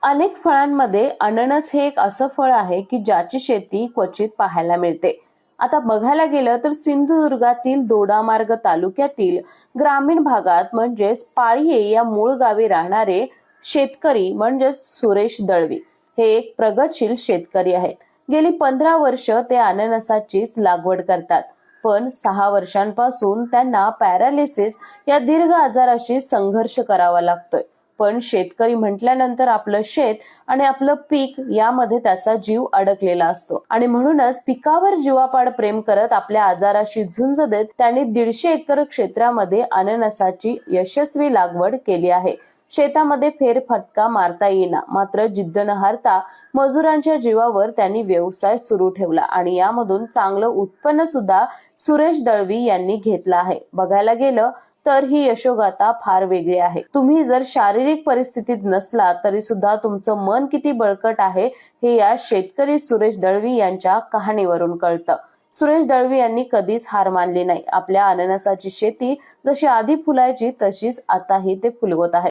अनेक फळांमध्ये अननस हे एक असं फळ आहे की ज्याची शेती क्वचित पाहायला मिळते. आता बघायला गेलं तर सिंधुदुर्गातील दोडामार्ग तालुक्यातील ग्रामीण भागात म्हणजेच पाळिये या मूळ गावी राहणारे शेतकरी म्हणजेच सुरेश दळवी हे एक प्रगतशील शेतकरी आहेत. गेली 15 वर्ष ते अननसाचीच लागवड करतात. पण 6 वर्षांपासून त्यांना पॅरालिसिस या दीर्घ आजाराशी संघर्ष करावा लागतोय. पण शेतकरी म्हटल्यानंतर आपलं शेत आणि आपलं पीक यामध्ये त्याचा जीव अडकलेला असतो आणि म्हणूनच पिकावर जीवापाड प्रेम करत आपल्या आजाराशी झुंज देत त्यांनी 150 एकर क्षेत्रामध्ये अननसाची यशस्वी लागवड केली आहे. शेतामध्ये फेरफटका मारता येईना, मात्र जिद्द न हारता मजुरांच्या जीवावर त्यांनी व्यवसाय सुरू ठेवला आणि यामधून चांगलं उत्पन्न सुद्धा सुरेश दळवी यांनी घेतलं आहे. बघायला गेलं तर ही यशोगाथा फार वेगळी आहे. तुम्ही जर शारीरिक परिस्थितीत नसला तरी सुद्धा तुमचं मन किती बळकट आहे हे या शेतकरी सुरेश दळवी यांच्या कहाणीवरून कळतं. सुरेश दळवी यांनी कधीच हार मानली नाही. आपल्या अननसाची शेती जशी आधी फुलायची तशीच आताही ते फुलवत आहेत.